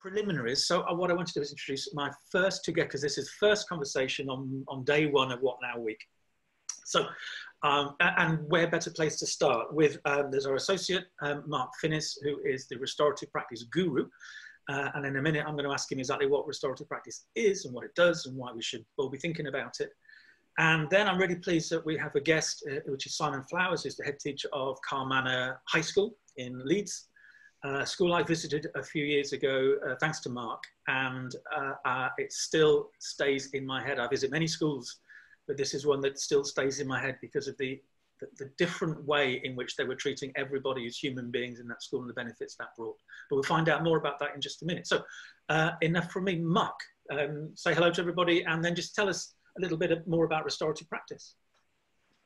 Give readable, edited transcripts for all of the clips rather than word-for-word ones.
preliminaries. So what I want to do is introduce my first two guests, because this is first conversation on day one of What Now Week. So, and where better place to start with, there's our associate, Mark Finnis, who is the restorative practice guru. And in a minute, I'm going to ask him exactly what restorative practice is and what it does and why we should all be thinking about it. And then I'm really pleased that we have a guest, which is Simon Flowers, who's the head teacher of Carl Manor High School in Leeds. School I visited a few years ago, thanks to Mark, and it still stays in my head. I visit many schools, but this is one that still stays in my head because of the different way in which they were treating everybody as human beings in that school and the benefits that brought. But we'll find out more about that in just a minute. So enough from me. Mark, say hello to everybody and then just tell us a little bit more about restorative practice.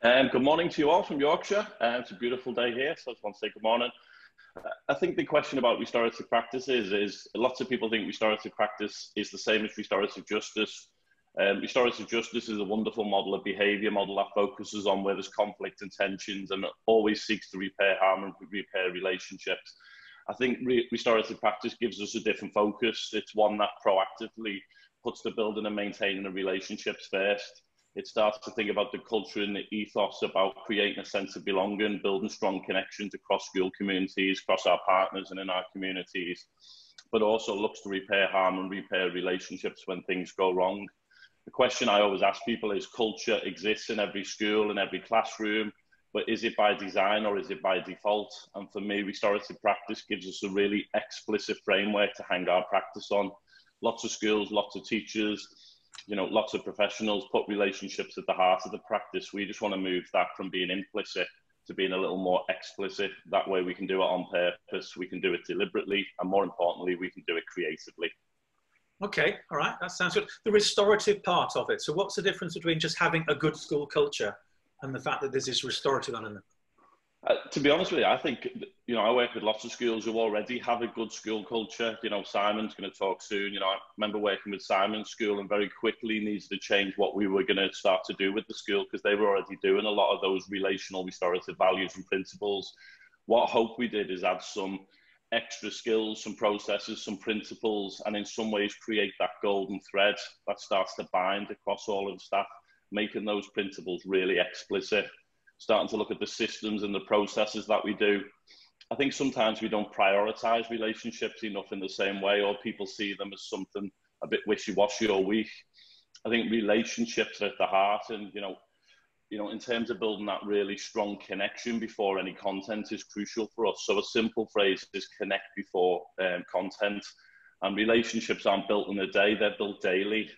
Good morning to you all from Yorkshire. It's a beautiful day here, so I just want to say good morning. I think the question about restorative practice is lots of people think restorative practice is the same as restorative justice. Restorative justice is a wonderful model, a behaviour model that focuses on where there's conflict and tensions and always seeks to repair harm and repair relationships. I think restorative practice gives us a different focus. It's one that proactively puts the building and maintaining the relationships first. It starts to think about the culture and the ethos about creating a sense of belonging, building strong connections across school communities, across our partners and in our communities, but also looks to repair harm and repair relationships when things go wrong. The question I always ask people is, culture exists in every school, in every classroom, but is it by design or is it by default? And for me, restorative practice gives us a really explicit framework to hang our practice on. Lots of schools, lots of teachers, lots of professionals put relationships at the heart of the practice. We just want to move that from being implicit to being a little more explicit. That way we can do it on purpose, we can do it deliberately, and more importantly, we can do it creatively. Okay, all right, that sounds good. The restorative part of it. So what's the difference between just having a good school culture and the fact that there's this restorative element? To be honest with you, I think, I work with lots of schools who already have a good school culture. Simon's going to talk soon. I remember working with Simon's school and very quickly needs to change what we were going to start to do with the school because they were already doing a lot of those relational restorative values and principles. What I hope we did is add some extra skills, some processes, some principles, and in some ways create that golden thread that starts to bind across all of the staff, making those principles really explicit. Starting to look at the systems and the processes that we do. I think sometimes we don't prioritize relationships enough in the same way, or people see them as something a bit wishy-washy or weak. I think relationships are at the heart, and in terms of building that really strong connection before any content is crucial for us. So a simple phrase is connect before content, and relationships aren't built in a day, they're built daily.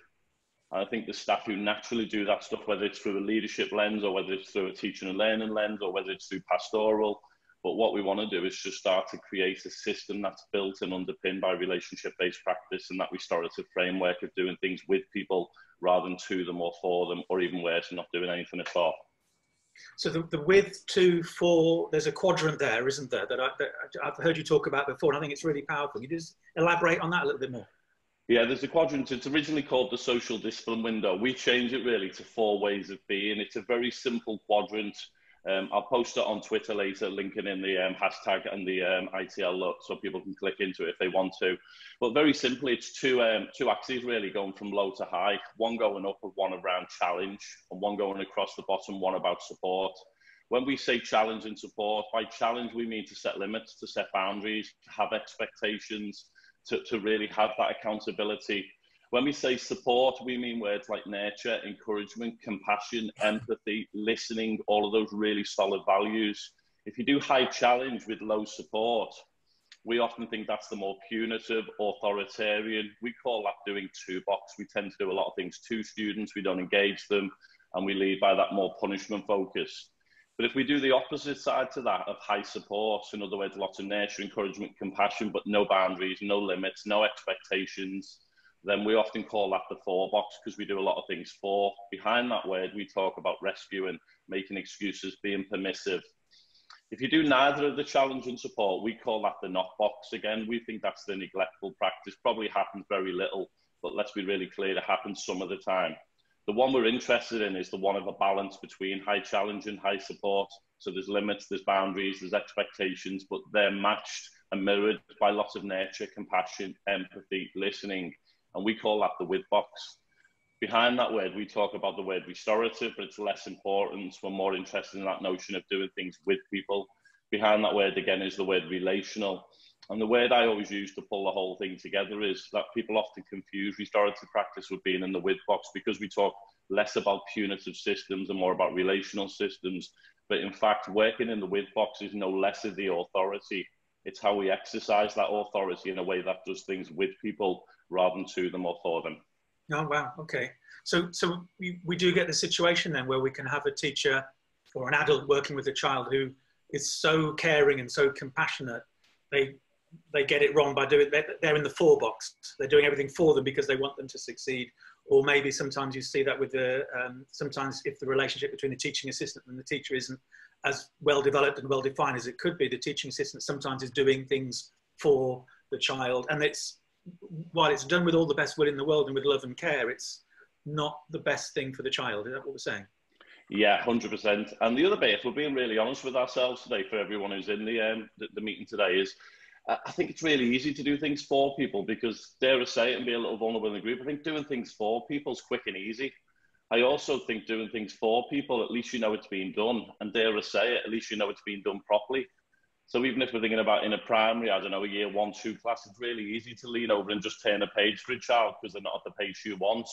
I think the staff who naturally do that stuff, whether it's through a leadership lens or whether it's through a teaching and learning lens or whether it's through pastoral, but what we want to do is just start to create a system that's built and underpinned by relationship-based practice and that restorative framework of doing things with people rather than to them or for them, or even worse, not doing anything at all. So the with, to, for, there's a quadrant there, isn't there, that I've heard you talk about before, and I think it's really powerful. Can you just elaborate on that a little bit more? Yeah, there's a quadrant. It's originally called the social discipline window. We changed it really to 4 ways of being. It's a very simple quadrant. I'll post it on Twitter later, linking in the hashtag and the ITL look so people can click into it if they want to. But very simply, it's two axes really going from low to high, one going up and one around challenge, and one going across the bottom, one about support. When we say challenge and support, by challenge, we mean to set limits, to set boundaries, to have expectations, to really have that accountability. When we say support, we mean words like nurture, encouragement, compassion, empathy, listening, all of those really solid values. If you do high challenge with low support, we often think that's the more punitive, authoritarian. We call that doing two-box. We tend to do a lot of things to students, we don't engage them, and we lead by that more punishment focus. But if we do the opposite side to that of high support, in other words, lots of nurture, encouragement, compassion, but no boundaries, no limits, no expectations, then we often call that the for box because we do a lot of things for. Behind that word, we talk about rescuing, making excuses, being permissive. If you do neither of the challenge and support, we call that the not box. Again, we think that's the neglectful practice. Probably happens very little, but let's be really clear, it happens some of the time. The one we're interested in is the one of a balance between high challenge and high support. So there's limits, there's boundaries, there's expectations, but they're matched and mirrored by lots of nurture, compassion, empathy, listening. And we call that the with box. Behind that word, we talk about the word restorative, but it's less important. We're more interested in that notion of doing things with people. Behind that word, again, is the word relational. And the word I always use to pull the whole thing together is that people often confuse restorative practice with being in the with box, because we talk less about punitive systems and more about relational systems. But in fact, working in the with box is no less of the authority. It's how we exercise that authority in a way that does things with people rather than to them or for them. Oh, wow. Okay. So we do get the situation then where we can have a teacher or an adult working with a child who is so caring and so compassionate. They get it wrong by doing, they're in the for box. They're doing everything for them because they want them to succeed. Or maybe sometimes you see that with the, sometimes if the relationship between the teaching assistant and the teacher isn't as well developed and well defined as it could be, the teaching assistant sometimes is doing things for the child. And it's, while it's done with all the best will in the world and with love and care, it's not the best thing for the child. Is that what we're saying? Yeah, 100%. And the other bit, if we're being really honest with ourselves today, for everyone who's in the meeting today, is I think it's really easy to do things for people because, dare I say it and be a little vulnerable in the group, I think doing things for people is quick and easy. I also think doing things for people, at least you know it's being done. And dare I say it, at least you know it's being done properly. So even if we're thinking about in a primary, I don't know, a year 1, 2 class, it's really easy to lean over and just turn a page for a child because they're not at the pace you want.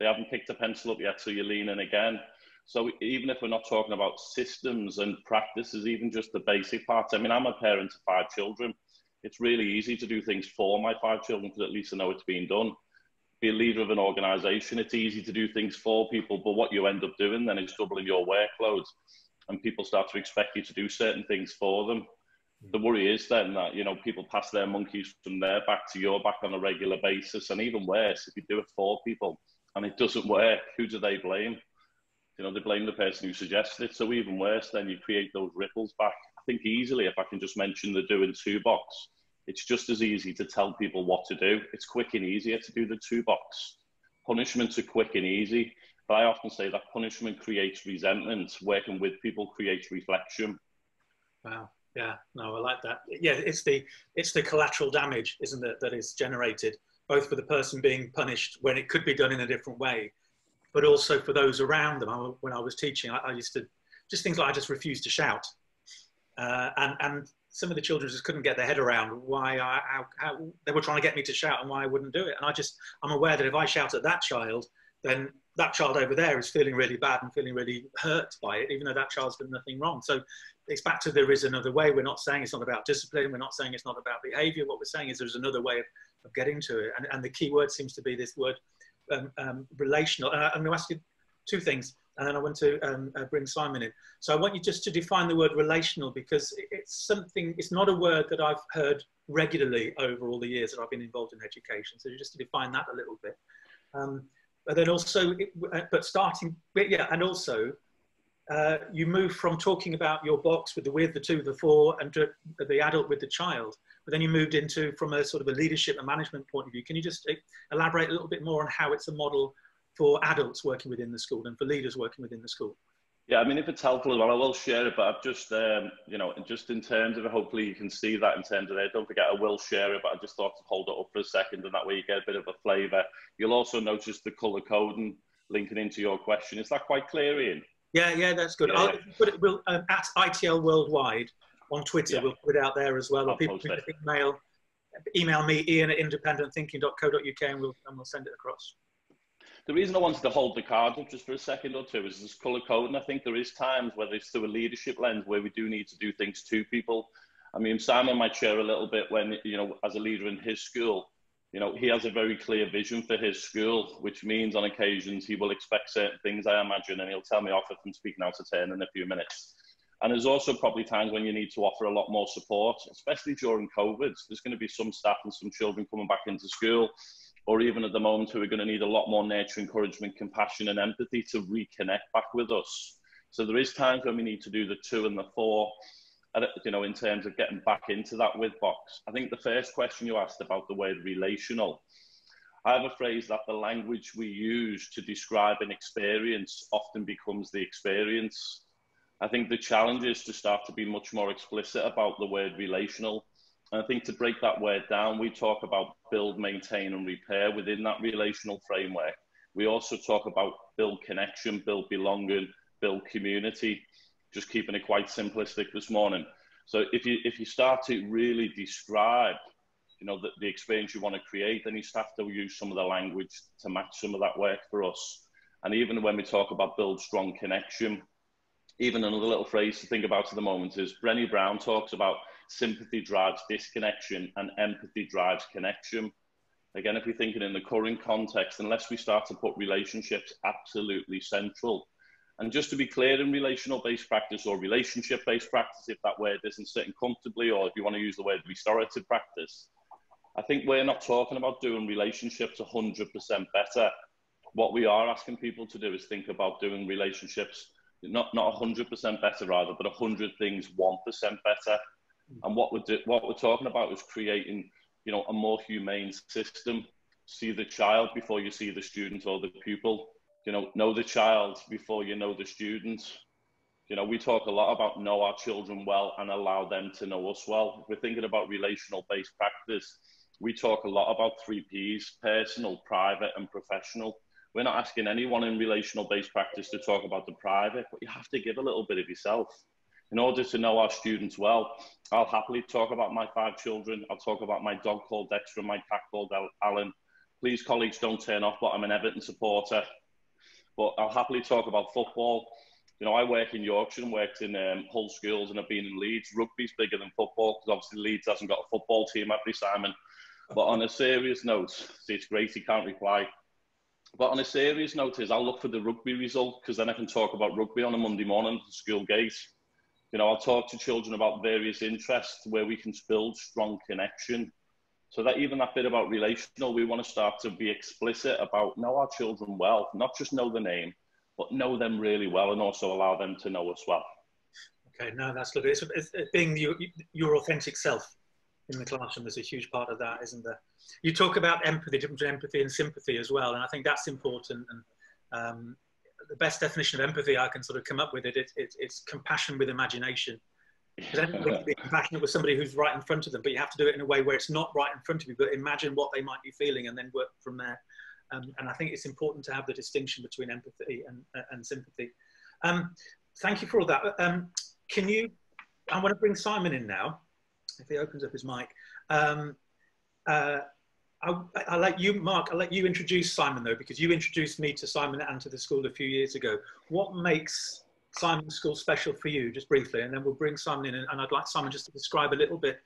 They haven't picked a pencil up yet, so you lean in again. So even if we're not talking about systems and practices, even just the basic parts. I mean, I'm a parent of 5 children. It's really easy to do things for my 5 children because at least I know it's being done. Be a leader of an organisation, it's easy to do things for people, but what you end up doing then is doubling your workload, and people start to expect you to do certain things for them. The worry is then that, you know, people pass their monkeys from their back to your back on a regular basis. And even worse, if you do it for people and it doesn't work, who do they blame? You know, they blame the person who suggested it. So even worse, then you create those ripples back. I think easily, if I can just mention the do and to box, it's just as easy to tell people what to do. It's quick and easier to do the to box. Punishments are quick and easy, but I often say that punishment creates resentment. Working with people creates reflection. Wow. Yeah, no, I like that. Yeah, it's the collateral damage, isn't it, that is generated, both for the person being punished when it could be done in a different way, but also for those around them. When I was teaching, I used to, just things like I just refused to shout. And some of the children just couldn't get their head around why how they were trying to get me to shout and why I wouldn't do it. And I'm aware that if I shout at that child, then that child over there is feeling really bad and feeling really hurt by it, even though that child's done nothing wrong. So it's back to there is another way. We're not saying it's not about discipline. We're not saying it's not about behaviour. What we're saying is there's another way of getting to it. And the key word seems to be this word relational. And I'm going to ask you 2 things, and then I want to bring Simon in. So I want you just to define the word relational, because it's not a word that I've heard regularly over all the years that I've been involved in education. So just to define that a little bit. But then also, and also, you move from talking about your box with the with, the to, the for, and to the adult with the child. But then you moved into, from a sort of a leadership and management point of view. Can you just elaborate a little bit more on how it's a model for adults working within the school and for leaders working within the school? Yeah, I mean, if it's helpful as well, I will share it, but I've just, you know, just in terms of it, hopefully you can see that in terms of it. Don't forget, I will share it, but I just thought to hold it up for a second, and that way you get a bit of a flavour. You'll also notice the colour coding linking into your question. Is that quite clear, Ian? Yeah, that's good. Yeah, We'll at ITL Worldwide on Twitter, yeah. We'll put it out there as well. Or people can email me, ian@independentthinking.co.uk, and we'll send it across. The reason I wanted to hold the cards up just for a second or two is this colour coding. I think there is times, whether it's through a leadership lens, where we do need to do things to people. I mean, Simon might share a little bit when, you know, as a leader in his school, you know, he has a very clear vision for his school, which means on occasions he will expect certain things, I imagine, and he'll tell me off if I'm speaking out of turn in a few minutes. And there's also probably times when you need to offer a lot more support, especially during COVID. There's going to be some staff and some children coming back into school, or even at the moment, who are going to need a lot more nurture, encouragement, compassion and empathy to reconnect back with us. So there is times when we need to do the to and the for, you know, in terms of getting back into that with box. I think the first question you asked about the word relational, I have a phrase that the language we use to describe an experience often becomes the experience. I think the challenge is to start to be much more explicit about the word relational. And I think to break that word down, we talk about build, maintain, and repair within that relational framework. We also talk about build connection, build belonging, build community, just keeping it quite simplistic this morning. So if you start to really describe, you know, the experience you want to create, then you have to use some of the language to match some of that work for us. And even when we talk about build strong connection, even another little phrase to think about at the moment is Brené Brown talks about sympathy drives disconnection and empathy drives connection. Again, if we're thinking in the current context, unless we start to put relationships absolutely central. And just to be clear, in relational-based practice or relationship-based practice, if that word isn't sitting comfortably, or if you want to use the word restorative practice, I think we're not talking about doing relationships 100% better. What we are asking people to do is think about doing relationships not 100% better rather, but 100 things 1% better. And what we're talking about is creating, you know, a more humane system. See the child before you see the student or the pupil. You know the child before you know the student. You know, we talk a lot about know our children well and allow them to know us well. If we're thinking about relational-based practice, we talk a lot about 3 Ps, personal, private, and professional. We're not asking anyone in relational-based practice to talk about the private, but you have to give a little bit of yourself. In order to know our students well, I'll happily talk about my 5 children. I'll talk about my dog called Dexter and my cat called Alan. Please, colleagues, don't turn off, but I'm an Everton supporter. But I'll happily talk about football. You know, I work in Yorkshire and worked in Hull schools, and I've been in Leeds. Rugby's bigger than football, because obviously Leeds hasn't got a football team, have they, Simon? But on a serious note, see, it's great he can't reply. But on a serious note I'll look for the rugby result, because then I can talk about rugby on a Monday morning at the school gate. You know, I'll talk to children about various interests where we can build strong connection. So that even that bit about relational, we want to start to be explicit about know our children well, not just know the name, but know them really well and also allow them to know us well. Okay, no, that's lovely. It's being your authentic self in the classroom is a huge part of that, isn't there? You talk about empathy, difference between empathy and sympathy as well, and I think that's important. And the best definition of empathy I can sort of come up with it's compassion with imagination. Because anybody can be compassionate with somebody who's right in front of them, but you have to do it in a way where it's not right in front of you, but imagine what they might be feeling and then work from there. And I think it's important to have the distinction between empathy and sympathy. Thank you for all that. I want to bring Simon in now, if he opens up his mic. I'll let you, Mark, I'll let you introduce Simon though, because you introduced me to Simon and to the school a few years ago. What makes Simon School special for you, just briefly, and then we'll bring Simon in, and I'd like Simon just to describe a little bit,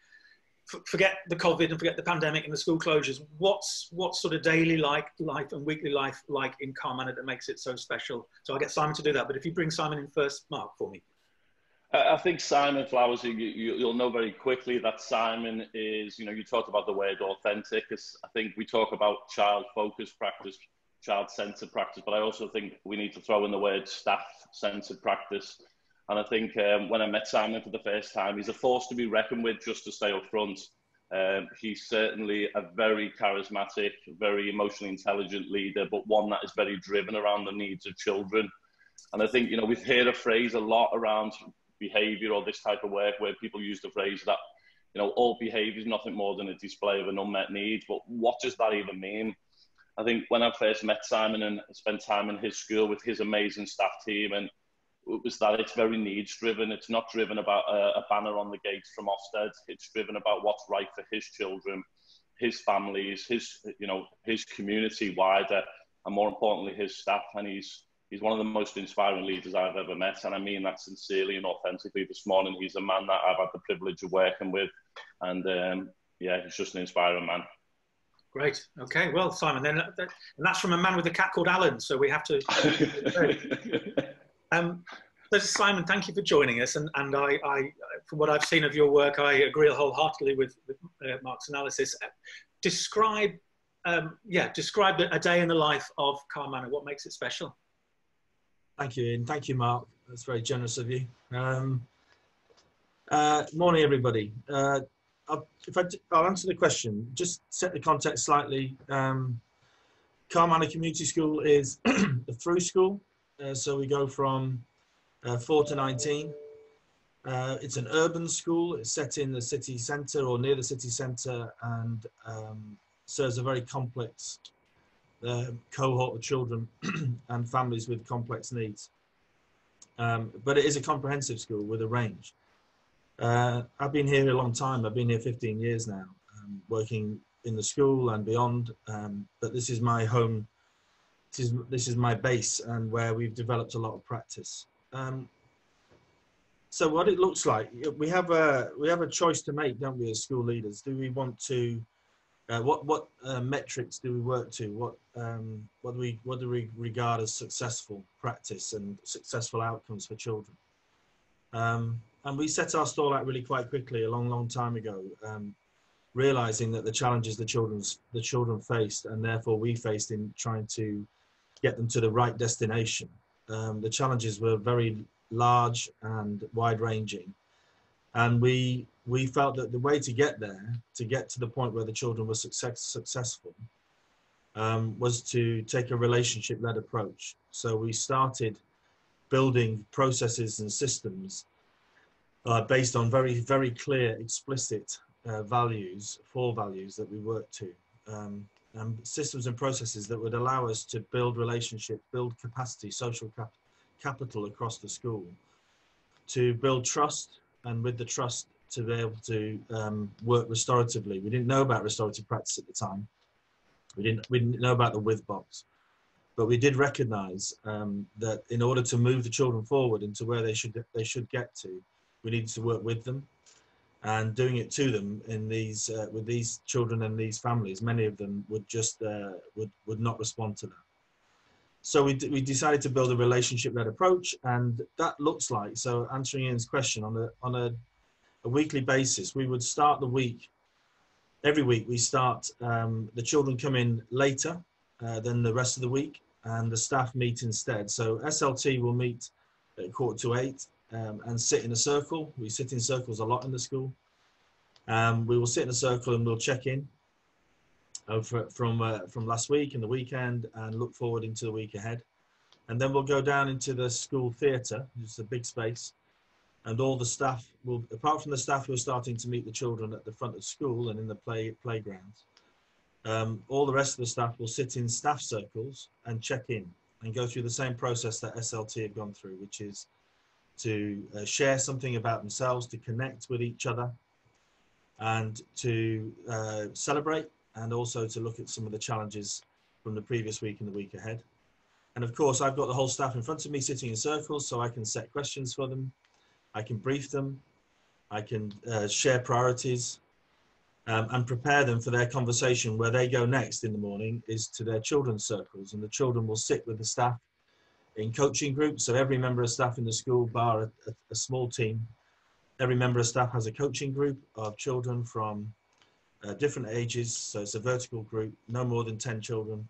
forget the COVID and forget the pandemic and the school closures, what's sort of daily life and weekly life like in Carmanor that makes it so special? So I'll get Simon to do that, but if you bring Simon in first, Mark, for me. I think Simon Flowers, you'll know very quickly that Simon is, you know, you talked about the word authentic. I think we talk about child-focused practice, child-centered practice, but I also think we need to throw in the word staff-centered practice. And I think when I met Simon for the first time, he's a force to be reckoned with, just to stay up front. He's certainly a very charismatic, very emotionally intelligent leader, but one that is very driven around the needs of children. And I think, you know, we've heard a phrase a lot around behaviour or this type of work where people use the phrase that, you know, all behaviour is nothing more than a display of an unmet need. But what does that even mean? I think when I first met Simon and spent time in his school with his amazing staff team, and it was that it's very needs driven. It's not driven about a banner on the gates from Ofsted. It's driven about what's right for his children, his families, his community wider, and more importantly, his staff. And he's one of the most inspiring leaders I've ever met. And I mean that sincerely and authentically this morning. He's a man that I've had the privilege of working with. And yeah, he's just an inspiring man. Great. Okay. Well, Simon, and that's from a man with a cat called Alan. So we have to. So Simon, thank you for joining us. And I, from what I've seen of your work, I agree wholeheartedly with Mark's analysis. Describe a day in the life of Carmanor. What makes it special? Thank you, Ian. Thank you, Mark. That's very generous of you. Morning, everybody. I'll answer the question. Just set the context slightly. Carmanor Community School is a through school. So we go from 4 to 19. It's an urban school. It's set in the city centre or near the city centre, and serves a very complex cohort of children and families with complex needs. But it is a comprehensive school with a range. I've been here a long time. I've been here 15 years now, working in the school and beyond. But this is my home. This is my base, and where we've developed a lot of practice. So what it looks like, we have a choice to make, don't we, as school leaders? Do we want to what metrics do we work to? What do we regard as successful practice and successful outcomes for children? And we set our stall out really quite quickly a long time ago, realizing that the challenges the children faced, and therefore we faced in trying to get them to the right destination. The challenges were very large and wide-ranging, and we felt that the way to get there, to get to the point where the children were successful, was to take a relationship-led approach. So we started building processes and systems based on very clear, explicit values, 4 values that we work to, and systems and processes that would allow us to build relationship, build capacity, social capital across the school, to build trust, and with the trust to be able to work restoratively. We didn't know about restorative practice at the time. We didn't know about the with box, but we did recognize that in order to move the children forward into where they should get to, we needed to work with them, and doing it to them in these with these children and these families. Many of them would just would not respond to that. So we decided to build a relationship-led approach, and that looks like, so answering Ian's question, on a weekly basis, we would start the week. Every week we start, the children come in later than the rest of the week, and the staff meet instead. So SLT will meet at 7:45 and sit in a circle. We sit in circles a lot in the school. We will sit in a circle and we'll check in from last week and the weekend, and look forward into the week ahead. And then we'll go down into the school theatre, which is a big space, and all the staff will, apart from the staff who are starting to meet the children at the front of school and in the playgrounds, all the rest of the staff will sit in staff circles and check in and go through the same process that SLT have gone through, which is to share something about themselves, to connect with each other, and to celebrate, and also to look at some of the challenges from the previous week and the week ahead. And of course, I've got the whole staff in front of me sitting in circles, so I can set questions for them, I can brief them, I can share priorities, and prepare them for their conversation. Where they go next in the morning is to their children's circles, and the children will sit with the staff in coaching groups. So every member of staff in the school, bar a small team, every member of staff has a coaching group of children from different ages. So it's a vertical group, no more than 10 children.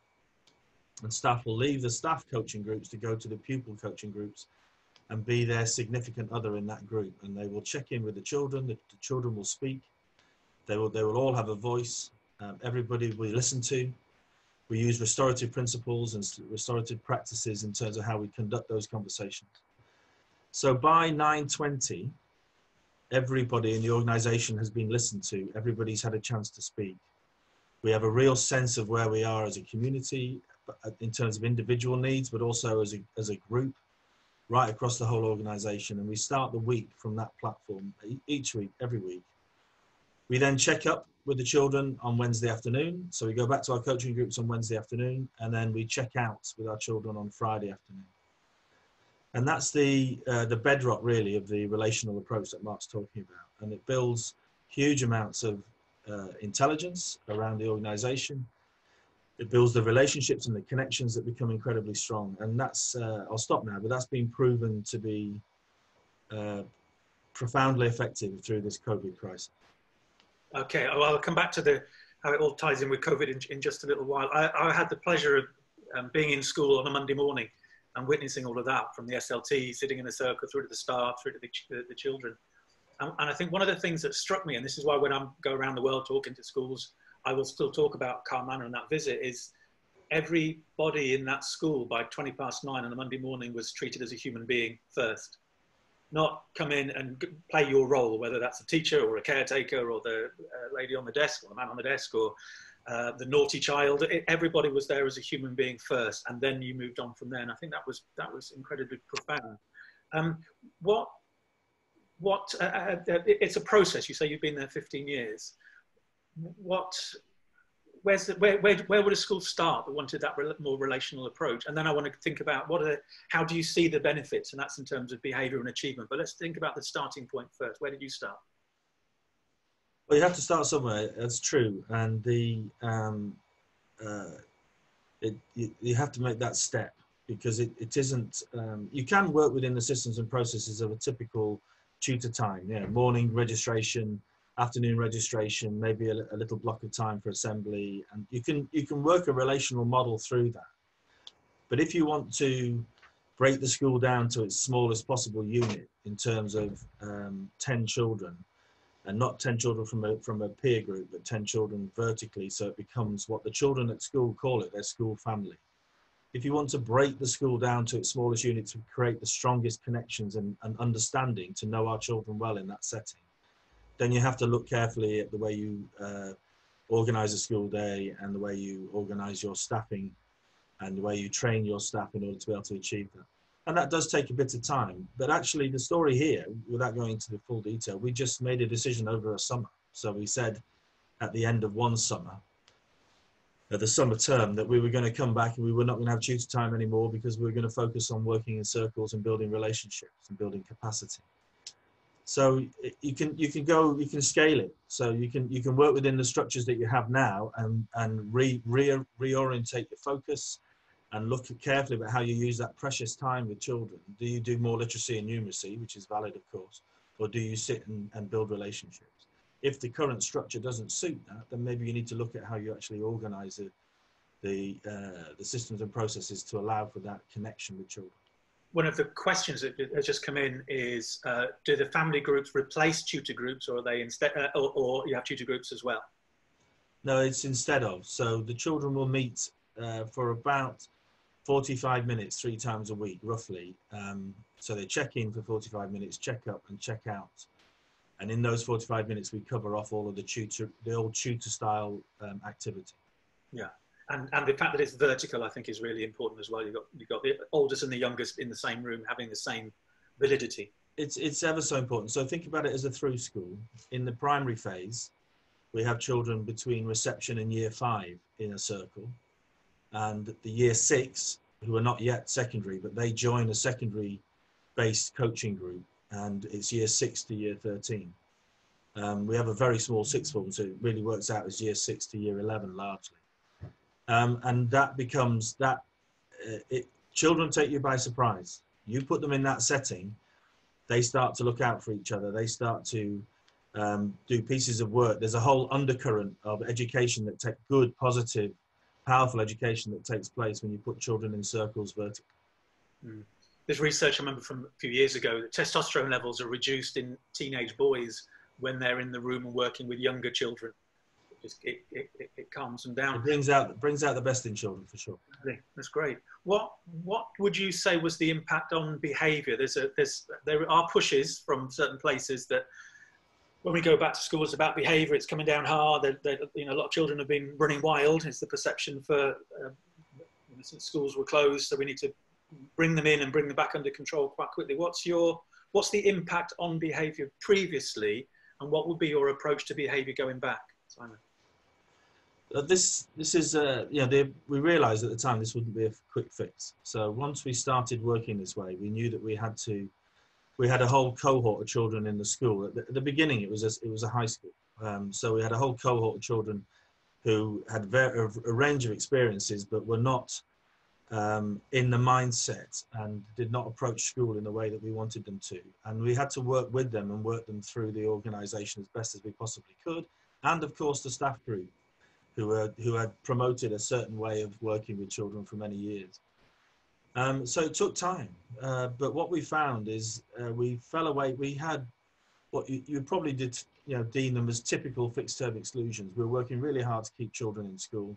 And staff will leave the staff coaching groups to go to the pupil coaching groups and be their significant other in that group. And they will check in with the children. The children will speak. They will all have a voice. Everybody will listen to. We use restorative principles and restorative practices in terms of how we conduct those conversations. So by 9:20, everybody in the organisation has been listened to. Everybody's had a chance to speak. We have a real sense of where we are as a community in terms of individual needs, but also as a group, right across the whole organisation. And we start the week from that platform each week, every week. We then check up with the children on Wednesday afternoon. So we go back to our coaching groups on Wednesday afternoon, and then we check out with our children on Friday afternoon. And that's the bedrock, really, of the relational approach that Mark's talking about. And it builds huge amounts of intelligence around the organisation. It builds the relationships and the connections that become incredibly strong. And that's, I'll stop now, but that's been proven to be profoundly effective through this COVID crisis. Okay, well, I'll come back to how it all ties in with COVID in just a little while. I had the pleasure of being in school on a Monday morning and witnessing all of that, from the SLT, sitting in a circle, through to the staff, through to the children. And I think one of the things that struck me, and this is why when I go around the world talking to schools, I will still talk about Carl Manor and that visit, is everybody in that school by 9:20 on a Monday morning was treated as a human being first. not come in and play your role, whether that's a teacher or a caretaker or the lady on the desk or the man on the desk or the naughty child. Everybody was there as a human being first, and then you moved on from there. And I think that was incredibly profound. It's a process. You say you've been there 15 years. Where would a school start that wanted that more relational approach? And then I want to think about how do you see the benefits? And that's in terms of behaviour and achievement. But let's think about the starting point first. Where did you start? Well, you have to start somewhere. That's true. And you have to make that step, because it isn't. You can work within the systems and processes of a typical tutor time. Yeah, morning registration, afternoon registration, maybe a little block of time for assembly, and you can work a relational model through that. But if you want to break the school down to its smallest possible unit in terms of 10 children, and not 10 children from a peer group, but 10 children vertically, so it becomes what the children at school call it, their school family. If you want to break the school down to its smallest unit to create the strongest connections and understanding to know our children well in that setting, then you have to look carefully at the way you organise a school day and the way you organise your staffing and the way you train your staff in order to be able to achieve that. And that does take a bit of time. But actually the story here, without going into the full detail, we just made a decision over a summer. So we said at the end of one summer, the summer term, that we were going to come back and we were not going to have tutor time anymore, because we were going to focus on working in circles and building relationships and building capacity. So you can scale it. So you can work within the structures that you have now and reorientate your focus and look carefully about how you use that precious time with children. Do you do more literacy and numeracy, which is valid, of course, or do you sit and build relationships? If the current structure doesn't suit that, then maybe you need to look at how you actually organise the systems and processes to allow for that connection with children. One of the questions that has just come in is, do the family groups replace tutor groups, or are they instead, or you have tutor groups as well? No, it's instead of. So the children will meet for about 45 minutes, 3 times a week, roughly. So they check in for 45 minutes, check up and check out. And in those 45 minutes, we cover off all of the old tutor style activity. Yeah. And the fact that it's vertical, I think, is really important as well. You've got the oldest and the youngest in the same room having the same validity. It's ever so important. So think about it as a through school. In the primary phase, we have children between reception and year 5 in a circle. And the year 6, who are not yet secondary, but they join a secondary-based coaching group. And it's year 6 to year 13. We have a very small sixth form, so it really works out as year 6 to year 11 largely. And that becomes that children take you by surprise. You put them in that setting, they start to look out for each other. They start to do pieces of work. There's a whole undercurrent of education that takes good, positive, powerful education that takes place when you put children in circles vertically. There's research, I remember from a few years ago, that testosterone levels are reduced in teenage boys when they're in the room and working with younger children. It calms them down. It brings out the best in children, for sure. That's great. What would you say was the impact on behaviour? There are pushes from certain places that when we go back to schools about behaviour, it's coming down hard. A lot of children have been running wild. It's the perception for since schools were closed, so we need to bring them in and bring them back under control quite quickly. What's the impact on behaviour previously, and what would be your approach to behaviour going back, Simon? This is we realised at the time this wouldn't be a quick fix. So once we started working this way, we knew that we had a whole cohort of children in the school. At the beginning, it was a high school, so we had a whole cohort of children who had a range of experiences, but were not in the mindset and did not approach school in the way that we wanted them to. And we had to work with them and work them through the organisation as best as we possibly could. And of course, the staff group who had promoted a certain way of working with children for many years. So it took time. But what we found is we fell away. We had what you probably did, deem them as typical fixed term exclusions. We were working really hard to keep children in school.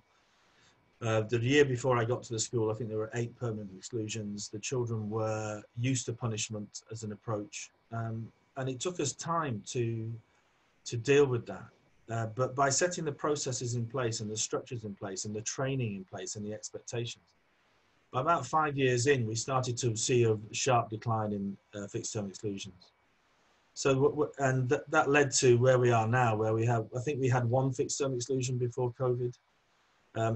The year before I got to the school, I think there were 8 permanent exclusions. The children were used to punishment as an approach. And it took us time to deal with that. But by setting the processes in place and the structures in place and the training in place and the expectations, by about 5 years in, we started to see a sharp decline in fixed term exclusions. So, and that led to where we are now, where we have, I think we had one fixed term exclusion before COVID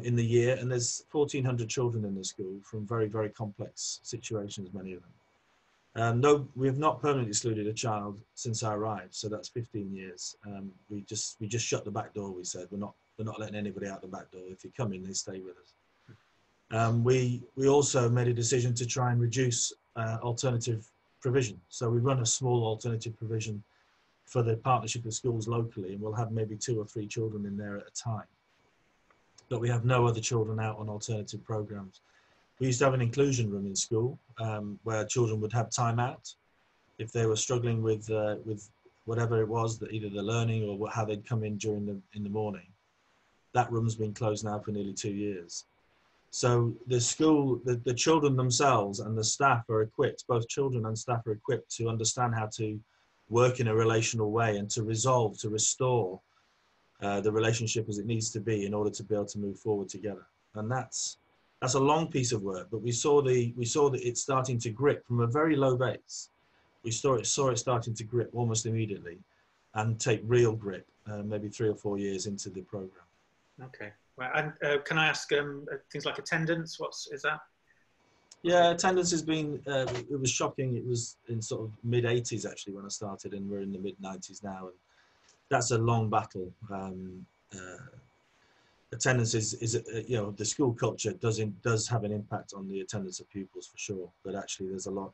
in the year, and there's 1,400 children in the school from very, very complex situations, many of them. No, we have not permanently excluded a child since I arrived, so that's 15 years. We just shut the back door. We said we're not letting anybody out the back door. If you come in, they stay with us. We also made a decision to try and reduce alternative provision. So we run a small alternative provision for the partnership of schools locally, and we'll have maybe 2 or 3 children in there at a time. But we have no other children out on alternative programs. We used to have an inclusion room in school where children would have time out if they were struggling with whatever it was, that either the learning or how they'd come in in the morning. That room's been closed now for nearly 2 years. So the school, the children themselves and the staff are equipped, both children and staff are equipped to understand how to work in a relational way and to resolve, to restore the relationship as it needs to be in order to be able to move forward together. And that's a long piece of work, but we saw that it's starting to grip from a very low base. We saw it starting to grip almost immediately and take real grip, maybe 3 or 4 years into the program. Okay. Well, and can I ask things like attendance? Is that? Yeah, attendance has been, it was shocking. It was in sort of mid-80s actually when I started, and we're in the mid-90s now. And that's a long battle. Attendance is you know, the school culture does have an impact on the attendance of pupils for sure, but actually there's a lot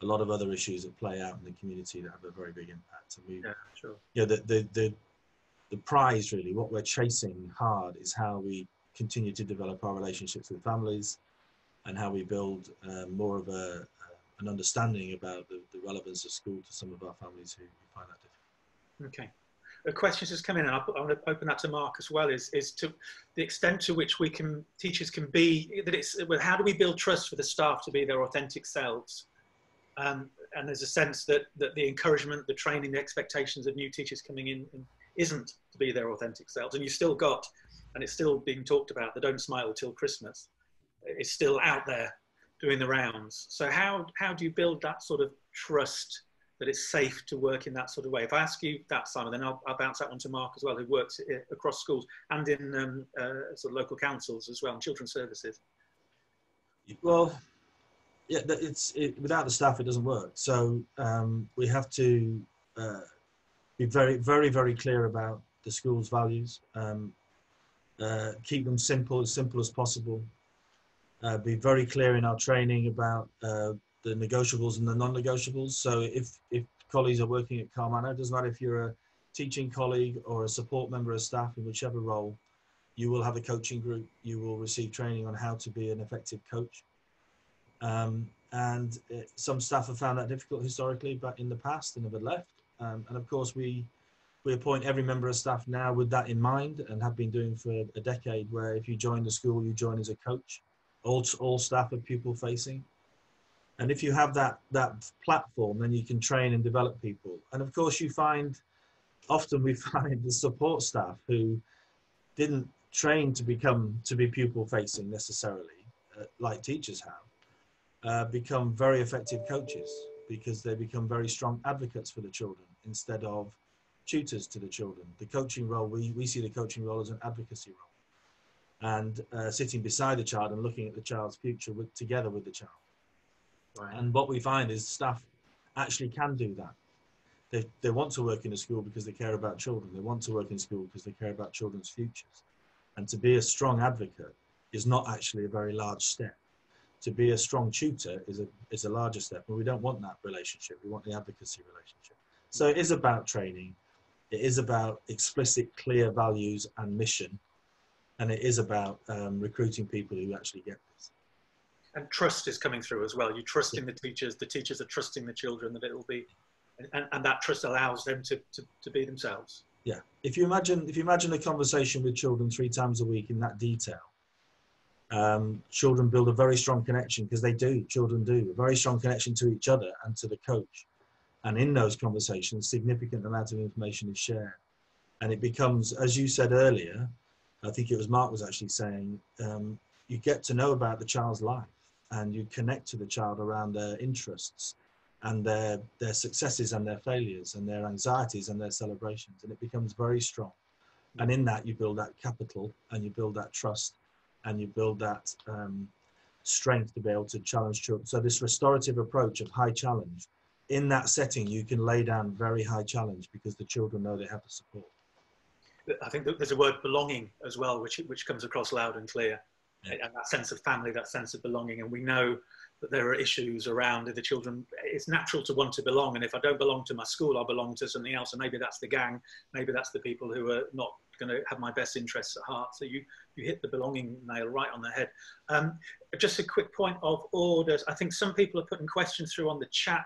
of other issues that play out in the community that have a very big impact. And yeah, sure. Yeah, the prize really, what we're chasing hard is how we continue to develop our relationships with families and how we build more of an understanding about the relevance of school to some of our families who find that difficult. Okay. A question has come in, and I want to open that to Mark as well, is to the extent to which teachers can be, how do we build trust for the staff to be their authentic selves? And there's a sense that the encouragement, the training, the expectations of new teachers coming in isn't to be their authentic selves. And you've still got, and it's still being talked about, the don't smile till Christmas. It's still out there doing the rounds. So how do you build that sort of trust that it's safe to work in that sort of way? If I ask you that, Simon, then I'll bounce that one to Mark as well, who works across schools and in sort of local councils as well, and children's services. Well, yeah, without the staff, it doesn't work. So we have to be very, very, very clear about the school's values, keep them simple as possible, be very clear in our training about the negotiables and the non-negotiables. So if colleagues are working at Carl Manor, it doesn't matter if you're a teaching colleague or a support member of staff, in whichever role, you will have a coaching group, you will receive training on how to be an effective coach. Some staff have found that difficult historically, but in the past and have left. And of course, we appoint every member of staff now with that in mind, and have been doing for a decade, where if you join the school, you join as a coach. All staff are pupil facing. And if you have that platform, then you can train and develop people. And of course, often we find the support staff who didn't train to be pupil facing necessarily, like teachers have, become very effective coaches, because they become very strong advocates for the children instead of tutors to the children. The coaching role, we see the coaching role as an advocacy role, and sitting beside the child and looking at the child's future together with the child. Right. And what we find is staff actually can do that. They want to work in a school because they care about children. They want to work in school because they care about children's futures. And to be a strong advocate is not actually a very large step. To be a strong tutor is a larger step, and we don't want that relationship. We want the advocacy relationship. So it is about training. It is about explicit, clear values and mission. And it is about recruiting people who actually get this. And trust is coming through as well. You trust in the teachers are trusting the children that it will be, and that trust allows them to be themselves. Yeah. If you imagine a conversation with children 3 times a week in that detail, children build a very strong connection, because children do, a very strong connection to each other and to the coach. And in those conversations, significant amount of information is shared. And it becomes, as you said earlier, I think it was Mark was actually saying, you get to know about the child's life and you connect to the child around their interests and their successes and their failures and their anxieties and their celebrations. And it becomes very strong. And in that, you build that capital and you build that trust and you build that strength to be able to challenge children. So this restorative approach of high challenge, in that setting, you can lay down very high challenge because the children know they have the support. I think that there's a word belonging as well, which comes across loud and clear. Yeah. And that sense of family, that sense of belonging. And we know that there are issues around the children. It's natural to want to belong. And if I don't belong to my school, I'll belong to something else. And maybe that's the gang. Maybe that's the people who are not going to have my best interests at heart. So you hit the belonging nail right on the head. Just a quick point of order. I think some people are putting questions through on the chat.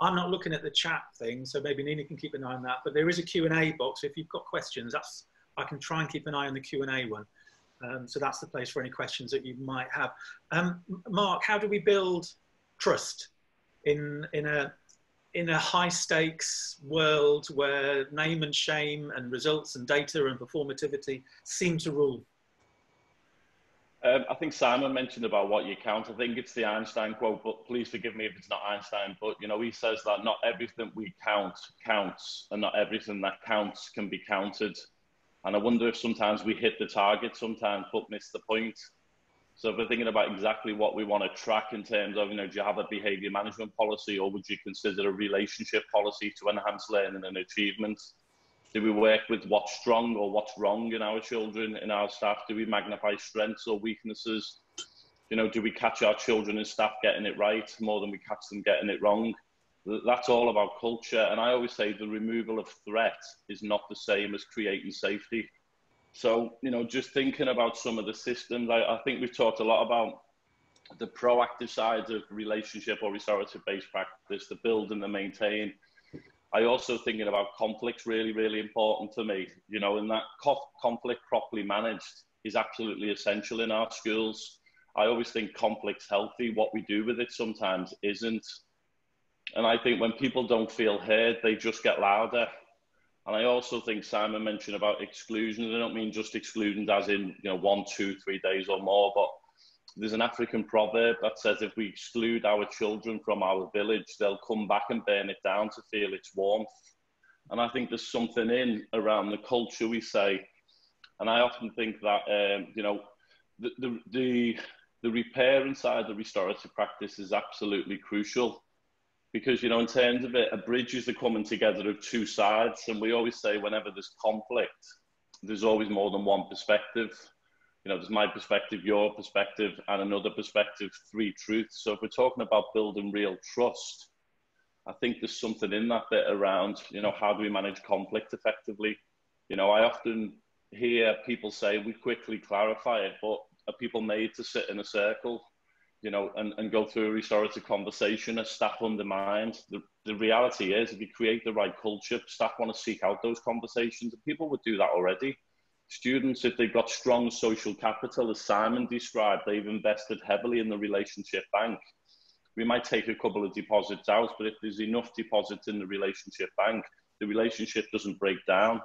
I'm not looking at the chat thing, so maybe Nina can keep an eye on that. But there is a Q&A box. If you've got questions, I can try and keep an eye on the Q&A one. So that's the place for any questions that you might have. Mark, how do we build trust in a high stakes world where name and shame and results and data and performativity seem to rule? I think Simon mentioned about what you count. I think it's the Einstein quote, but please forgive me if it's not Einstein. But, you know, he says that not everything we count counts and not everything that counts can be counted. And I wonder if sometimes we hit the target sometimes, but miss the point. So if we're thinking about exactly what we want to track in terms of, you know, do you have a behaviour management policy or would you consider a relationship policy to enhance learning and achievement? Do we work with what's strong or what's wrong in our children, in our staff? Do we magnify strengths or weaknesses? You know, do we catch our children and staff getting it right more than we catch them getting it wrong? That's all about culture. And I always say the removal of threat is not the same as creating safety. So, you know, just thinking about some of the systems, I think we've talked a lot about the proactive sides of relationship or restorative-based practice, the build and the maintain. I also thinking about conflicts really, really important to me, you know, and that conflict properly managed is absolutely essential in our schools. I always think conflict's healthy. What we do with it sometimes isn't. And I think when people don't feel heard, they just get louder. And I also think Simon mentioned about exclusions. I don't mean just exclusions as in, you know, 1, 2, 3 days or more, but there's an African proverb that says if we exclude our children from our village, they'll come back and burn it down to feel its warmth. And I think there's something in around the culture we say. And I often think that, you know, the repair inside the restorative practice is absolutely crucial. Because, you know, in terms of it, a bridge is the coming together of two sides. And we always say whenever there's conflict, there's always more than one perspective. You know, there's my perspective, your perspective, and another perspective, 3 truths. So if we're talking about building real trust, I think there's something in that bit around, you know, how do we manage conflict effectively? You know, I often hear people say, we quickly clarify it, but are people made to sit in a circle, you know, and go through a restorative conversation, as staff undermined? The reality is, if you create the right culture, staff want to seek out those conversations, and people would do that already. Students, if they've got strong social capital, as Simon described, they've invested heavily in the relationship bank. We might take a couple of deposits out, but if there's enough deposits in the relationship bank, the relationship doesn't break down.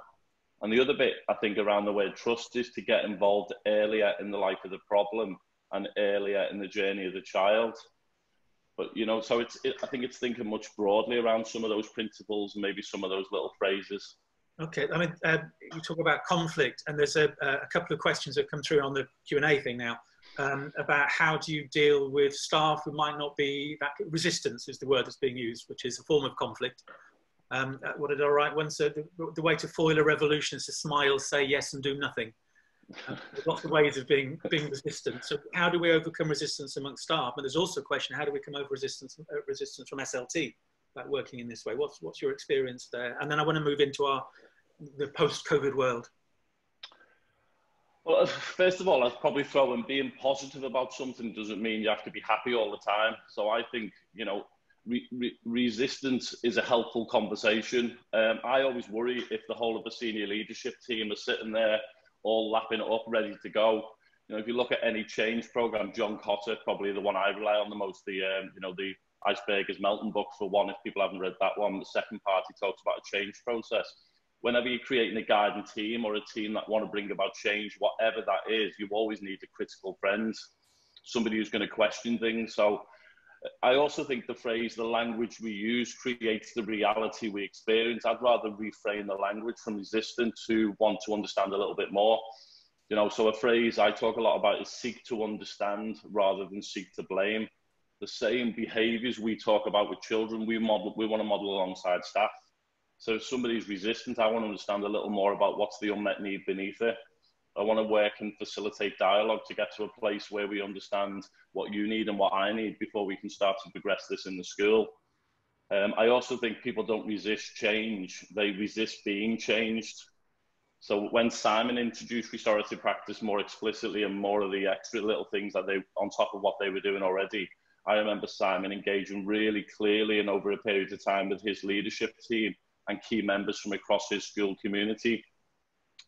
And the other bit, I think, around the word trust is to get involved earlier in the life of the problem and earlier in the journey of the child. But, you know, so I think it's thinking much broadly around some of those principles and maybe some of those little phrases. Okay, I mean, you talk about conflict, and there's a couple of questions that come through on the Q&A thing now about how do you deal with staff who might not be that resistance is the word that's being used, which is a form of conflict. What did I write once? The way to foil a revolution is to smile, say yes, and do nothing. There's lots of ways of being resistant. So how do we overcome resistance amongst staff? But there's also a question: how do we come over resistance from SLT about working in this way? What's your experience there? And then I want to move into the post-COVID world. Well, first of all, I'd probably throw in being positive about something doesn't mean you have to be happy all the time. So I think, you know, resistance is a helpful conversation. I always worry if the whole of the senior leadership team are sitting there all lapping it up, ready to go. You know, if you look at any change program, John Cotter, probably the one I rely on the most, you know, the Iceberg's Melton book, for one, if people haven't read that one. The second part, he talks about a change process. Whenever you're creating a guiding team or a team that want to bring about change, whatever that is, you always need a critical friend, somebody who's going to question things. So I also think the phrase, the language we use creates the reality we experience. I'd rather reframe the language from resistant to want to understand a little bit more. You know, so a phrase I talk a lot about is seek to understand rather than seek to blame. The same behaviours we talk about with children, we want to model alongside staff. So if somebody's resistant, I want to understand a little more about what's the unmet need beneath it. I want to work and facilitate dialogue to get to a place where we understand what you need and what I need before we can start to progress this in the school. I also think people don't resist change, they resist being changed. So when Simon introduced restorative practice more explicitly and more of the extra little things that they, on top of what they were doing already, I remember Simon engaging really clearly and over a period of time with his leadership team and key members from across his school community.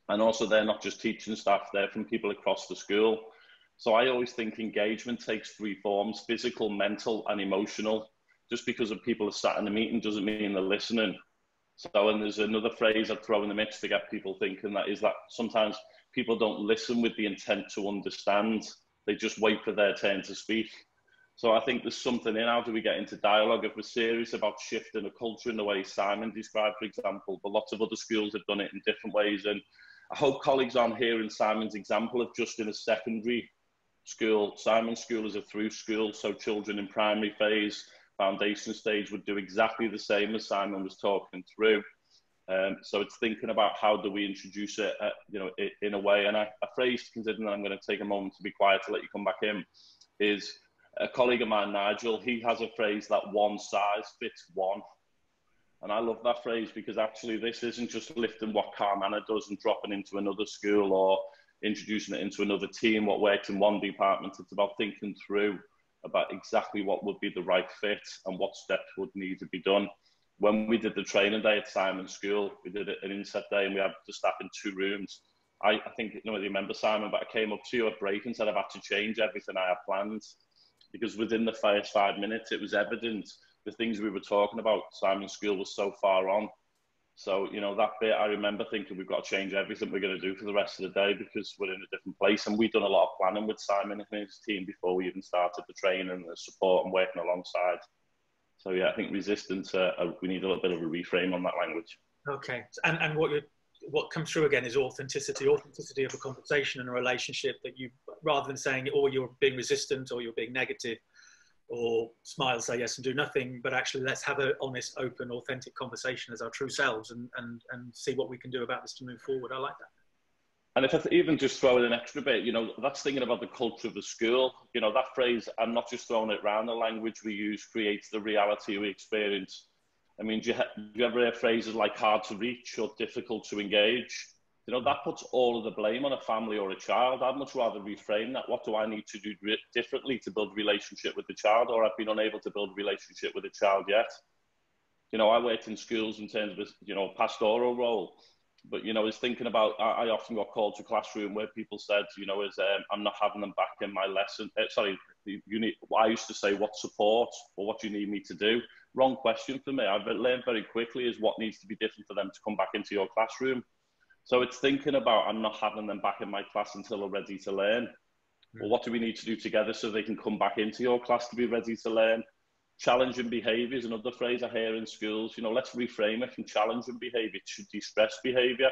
And also they're not just teaching staff, they're from people across the school. So I always think engagement takes three forms: physical, mental, and emotional. Just because of people are sat in a meeting doesn't mean they're listening. So, and there's another phrase I'd throw in the mix to get people thinking, that is that sometimes people don't listen with the intent to understand. They just wait for their turn to speak. So I think there's something in how do we get into dialogue. If we're serious about shifting a culture in the way Simon described, for example, but lots of other schools have done it in different ways. And I hope colleagues aren't hearing Simon's example of just in a secondary school. Simon's school is a through school, so children in primary phase, foundation stage would do exactly the same as Simon was talking through. So it's thinking about how do we introduce it, you know, in a way. And a phrase to consider, and I'm going to take a moment to be quiet to let you come back in, is a colleague of mine, Nigel, he has a phrase that one size fits one. And I love that phrase because actually this isn't just lifting what Carmanah does and dropping into another school or introducing it into another team, what works in one department. It's about thinking through about exactly what would be the right fit and what steps would need to be done. When we did the training day at Simon's school, we did an inset day and we had the staff in 2 rooms. I think, you know, you remember Simon, but I came up to you at break and said I've had to change everything I had planned, because within the first 5 minutes, it was evident the things we were talking about, Simon's school was so far on. So, you know, that bit, I remember thinking we've got to change everything we're going to do for the rest of the day because we're in a different place. And we've done a lot of planning with Simon and his team before we even started the training and the support and working alongside. So, yeah, I think resistance, we need a little bit of a reframe on that language. Okay. And what comes through again is authenticity of a conversation and a relationship, that you, rather than saying, oh, you're being resistant or you're being negative, or smile, say yes and do nothing, but actually let's have an honest, open, authentic conversation as our true selves and see what we can do about this to move forward. I like that. And if I even just throw in an extra bit, you know, that's thinking about the culture of the school. You know, that phrase, I'm not just throwing it around, the language we use creates the reality we experience. I mean, do you ever hear phrases like hard to reach or difficult to engage? You know, that puts all of the blame on a family or a child. I'd much rather reframe that. What do I need to do differently to build a relationship with the child, or I've been unable to build a relationship with a child yet? You know, I worked in schools in terms of, you know, pastoral role, but, you know, is thinking about, I often got called to classroom where people said, you know, I'm not having them back in my lesson. I used to say, what support or what do you need me to do? Wrong question for me. I've learned very quickly is what needs to be different for them to come back into your classroom. So it's thinking about, I'm not having them back in my class until they're ready to learn. Well, what do we need to do together so they can come back into your class to be ready to learn? Challenging behaviour is another phrase I hear in schools. You know, let's reframe it from challenging behaviour to de-stress behaviour.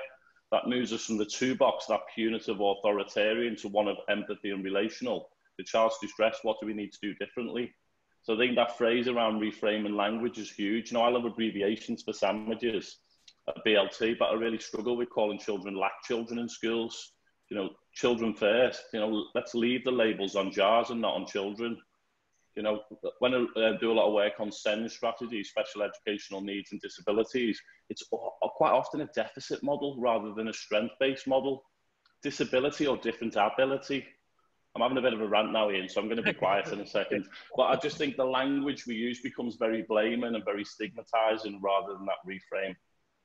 That moves us from the 2 box, that punitive authoritarian, to one of empathy and relational. The child's distressed, what do we need to do differently? So I think that phrase around reframing language is huge. You know, I love abbreviations for sandwiches. BLT, but I really struggle with calling children lack children in schools. You know, children first. You know, let's leave the labels on jars and not on children. You know, when I do a lot of work on SEND strategies, special educational needs and disabilities, it's quite often a deficit model rather than a strength-based model. Disability or different ability. I'm having a bit of a rant now, Ian, so I'm going to be quiet in a second. But I just think the language we use becomes very blaming and very stigmatizing rather than that reframe.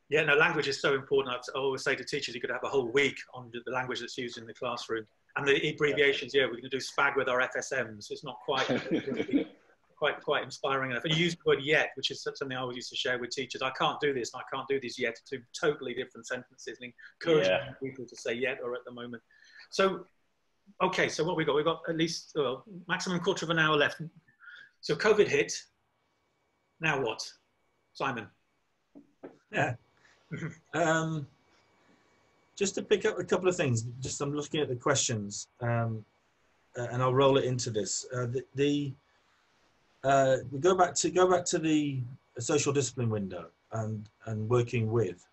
Yeah, no, language is so important. I always say to teachers, you could have a whole week on the language that's used in the classroom. And the abbreviations, yeah, we're going to do SPAG with our FSMs. It's not quite quite inspiring enough. And you used the word yet, which is something I always used to share with teachers. I can't do this, and I can't do this yet. Two totally different sentences, and encouraging people to say yet or at the moment. So, okay, so what we got? We've got at least maximum quarter of an hour left. So COVID hit. Now what, Simon? Yeah. Just to pick up a couple of things. Just I'm looking at the questions, and I'll roll it into this. We go back to the social discipline window and working with.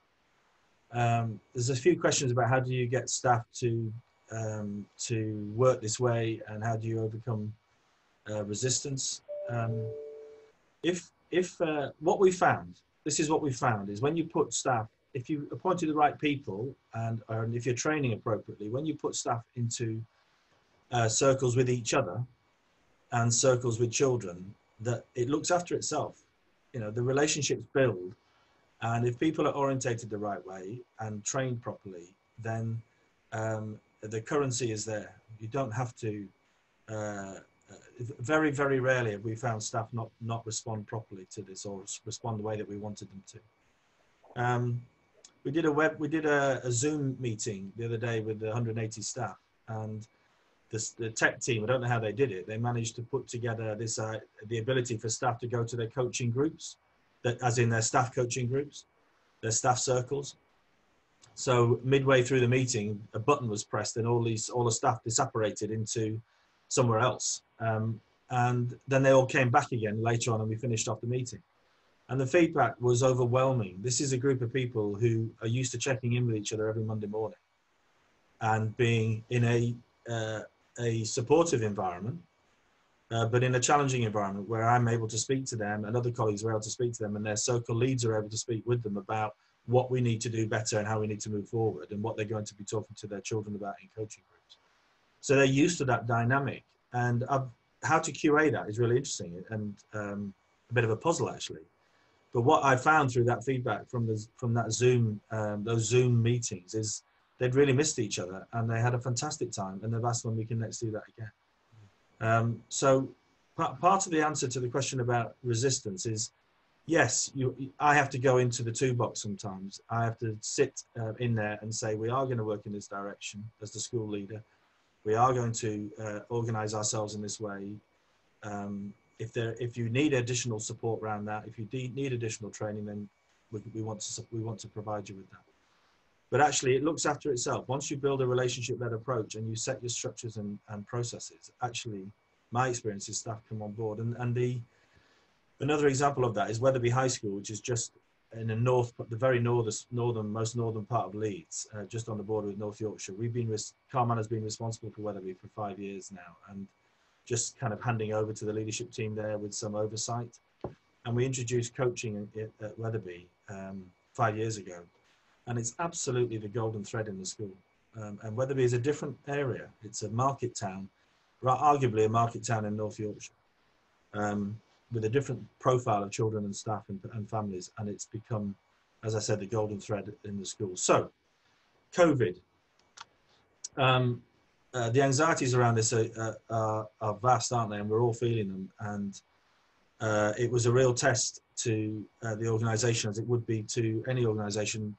There's a few questions about how do you get staff to work this way, and how do you overcome resistance. What we found, this is what we found, is when you put staff, if you appointed the right people and if you're training appropriately, when you put staff into circles with each other and circles with children, that it looks after itself. You know, the relationships build, and if people are orientated the right way and trained properly, then the currency is there. You don't have to. Very, very rarely have we found staff not respond properly to this, or respond the way that we wanted them to. We did a Zoom meeting the other day with 180 staff, and the tech team, I don't know how they did it. They managed to put together this the ability for staff to go to their coaching groups, as in their staff coaching groups, their staff circles. So midway through the meeting, a button was pressed, and all the staff disapparated into somewhere else. And then they all came back again later on, and we finished off the meeting. And the feedback was overwhelming. This is a group of people who are used to checking in with each other every Monday morning and being in a supportive environment, but in a challenging environment where I'm able to speak to them, and other colleagues are able to speak to them, and their circle leads are able to speak with them about what we need to do better and how we need to move forward, and what they're going to be talking to their children about in coaching groups. So they're used to that dynamic, and how to QA that is really interesting, and a bit of a puzzle actually. But what I found through that feedback from that Zoom, those Zoom meetings, is they'd really missed each other, and they had a fantastic time, and they've asked when we can next do that again. So part of the answer to the question about resistance is, yes, I have to go into the toolbox sometimes. I have to sit in there and say, we are going to work in this direction as the school leader. We are going to organise ourselves in this way. If you need additional support around that, if you need additional training, then we want to provide you with that. But actually, it looks after itself. Once you build a relationship-led approach and you set your structures and processes, actually, my experience is staff come on board. And another example of that is Wetherby High School, which is just in the very most northern part of Leeds, just on the border with North Yorkshire. Carman has been responsible for Wetherby for 5 years now, and just kind of handing over to the leadership team there with some oversight. And we introduced coaching at Wetherby 5 years ago, and it's absolutely the golden thread in the school. And Wetherby is a different area. It's a market town, arguably a market town in North Yorkshire, with a different profile of children and staff and families. And it's become, as I said, the golden thread in the school. So, COVID. The anxieties around this are vast, aren't they? And we're all feeling them. And it was a real test to the organisation, as it would be to any organisation,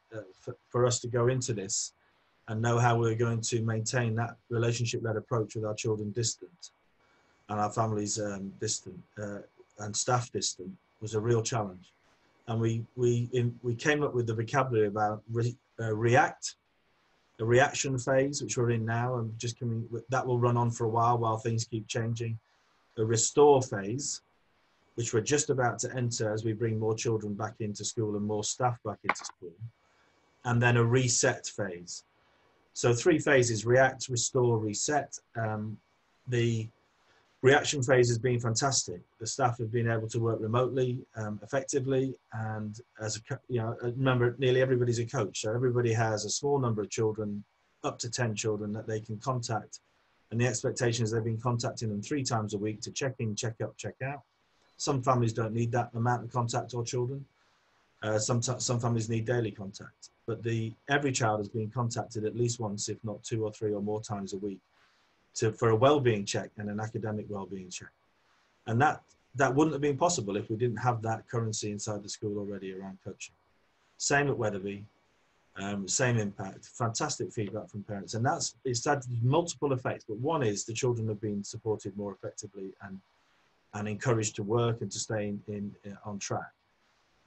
for us to go into this and know how we're going to maintain that relationship-led approach with our children distant and our families distant and staff distant was a real challenge. And we came up with the vocabulary about react, the reaction phase, which we're in now, and that will run on for a while things keep changing. The restore phase, which we're just about to enter as we bring more children back into school and more staff back into school. And then a reset phase. So 3 phases: react, restore, reset. The reaction phase has been fantastic. The staff have been able to work remotely effectively, and remember, nearly everybody's a coach, so everybody has a small number of children, up to 10 children, that they can contact, and the expectation is they've been contacting them 3 times a week to check in, check up, check out. Some families don't need that amount of contact or children. Some families need daily contact, but every child has been contacted at least once, if not 2 or 3 or more times a week, for a well-being check and an academic well-being check. And that that wouldn't have been possible if we didn't have that currency inside the school already around coaching. Same at Weatherby, same impact, fantastic feedback from parents. And it's had multiple effects, but one is the children have been supported more effectively and encouraged to work and to stay on track.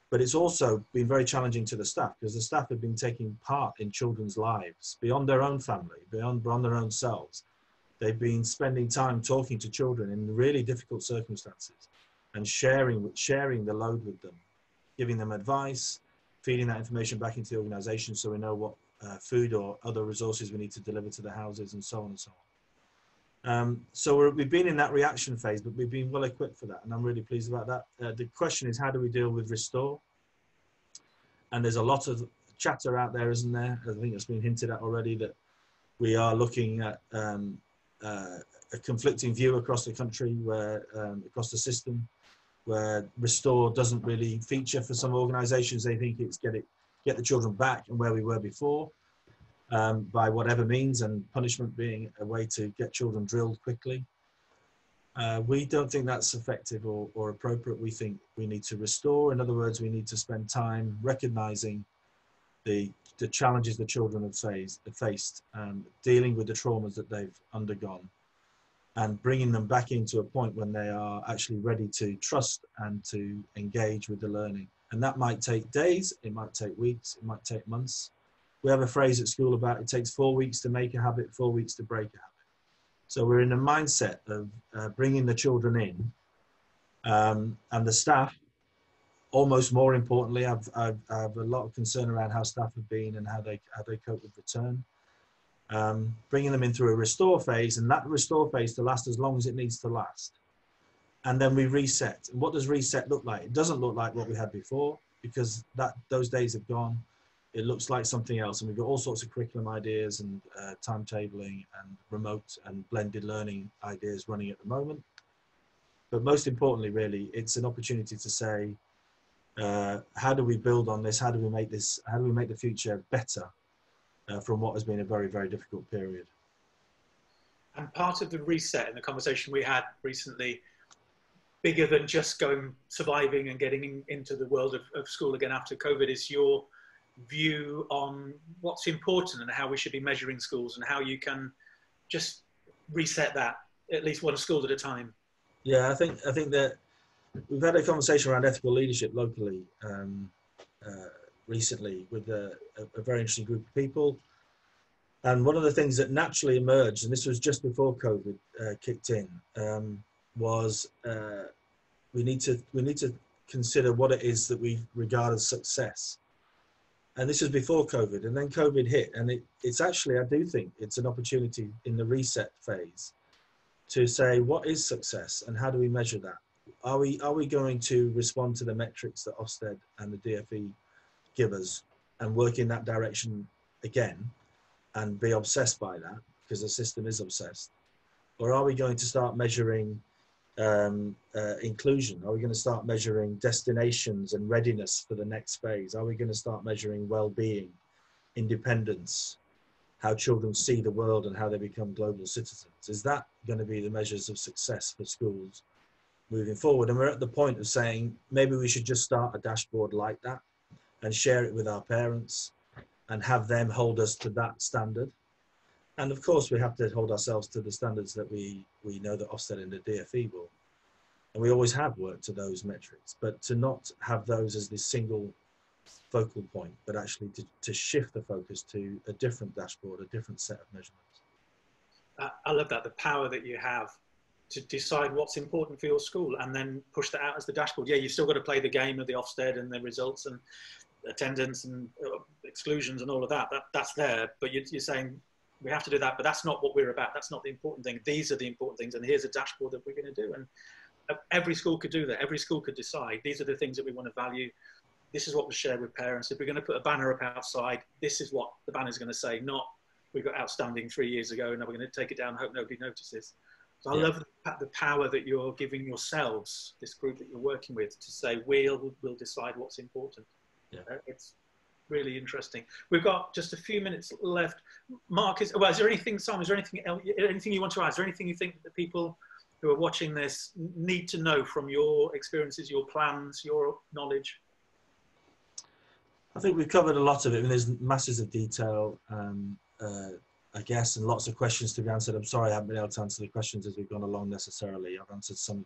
But it's also been very challenging to the staff, because the staff have been taking part in children's lives beyond their own family, beyond their own selves. They've been spending time talking to children in really difficult circumstances and sharing the load with them, giving them advice, feeding that information back into the organisation so we know what food or other resources we need to deliver to the houses, and so on and so on. So we've been in that reaction phase, but we've been well equipped for that, and I'm really pleased about that. The question is, how do we deal with restore? And there's a lot of chatter out there, isn't there? I think it's been hinted at already that we are looking at a conflicting view across the country, where across the system, where restore doesn't really feature for some organisations. They think it's get the children back and where we were before, by whatever means, and punishment being a way to get children drilled quickly. We don't think that's effective or appropriate. We think we need to restore. In other words, we need to spend time recognising the challenges the children have faced, dealing with the traumas that they've undergone, and bringing them back into a point when they are actually ready to trust and to engage with the learning. And that might take days, it might take weeks, it might take months. We have a phrase at school about it takes 4 weeks to make a habit, 4 weeks to break a habit. So we're in a mindset of bringing the children in, and the staff, almost more importantly. I have a lot of concern around how staff have been and how they cope with return. Bringing them in through a restore phase, and that restore phase to last as long as it needs to last. And then we reset. And what does reset look like? It doesn't look like what we had before, because those days have gone. It looks like something else, and we've got all sorts of curriculum ideas and timetabling and remote and blended learning ideas running at the moment. But most importantly, really, it's an opportunity to say, how do we build on this? How do we make the future better from what has been a very, very difficult period? And part of the reset in the conversation we had recently, bigger than just surviving and getting into the world of school again after COVID, is your view on what's important and how we should be measuring schools, and how you can just reset that, at least one school at a time. Yeah, I think that we've had a conversation around ethical leadership locally recently with a very interesting group of people. And one of the things that naturally emerged, and this was just before COVID kicked in, was we need to consider what it is that we regard as success. And this was before COVID, and then COVID hit, and it's actually, I do think it's an opportunity in the reset phase to say, what is success and how do we measure that? Are we going to respond to the metrics that Ofsted and the DfE give us and work in that direction again and be obsessed by that because the system is obsessed? Or are we going to start measuring inclusion? Are we going to start measuring destinations and readiness for the next phase? Are we going to start measuring well-being, independence, how children see the world and how they become global citizens? Is that going to be the measures of success for schools moving forward? And we're at the point of saying, maybe we should just start a dashboard like that and share it with our parents and have them hold us to that standard. And of course, we have to hold ourselves to the standards that we know that Ofsted and the DfE will. And we always have worked to those metrics, but to not have those as the single focal point, but actually to shift the focus to a different dashboard, a different set of measurements. I love that, the power that you have to decide what's important for your school and then push that out as the dashboard. Yeah, you've still got to play the game of the Ofsted and the results and attendance and exclusions and all of that. That's there, but you're saying we have to do that, but that's not what we're about. That's not the important thing. These are the important things, and here's a dashboard that we're going to do. And every school could do that. Every school could decide, these are the things that we want to value. This is what we share with parents. If we're going to put a banner up outside, this is what the banner is going to say, not we got outstanding 3 years ago and now we're going to take it down and hope nobody notices. So I love the power that you're giving yourselves, this group that you're working with, to say we'll decide what's important. Yeah. It's really interesting. We've got just a few minutes left. Mark, is there anything, Simon, is there anything else, anything you want to add? Is there anything you think that people who are watching this need to know from your experiences, your plans, your knowledge? I think we've covered a lot of it. I mean, there's masses of detail, I guess, and lots of questions to be answered. I'm sorry I haven't been able to answer the questions as we've gone along necessarily. I've answered some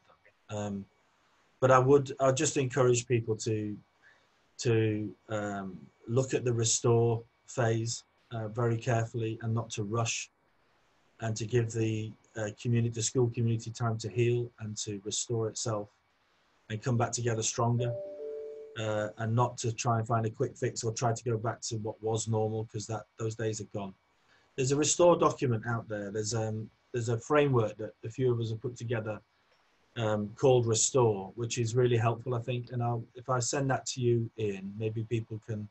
of them. But I'd just encourage people to look at the restore phase very carefully, and not to rush, and to give the school community time to heal and to restore itself and come back together stronger. And not to try and find a quick fix or try to go back to what was normal, because those days are gone. There's a restore document out there. There's a framework that a few of us have put together called Restore, which is really helpful, I think. And if I send that to you, Ian, maybe people can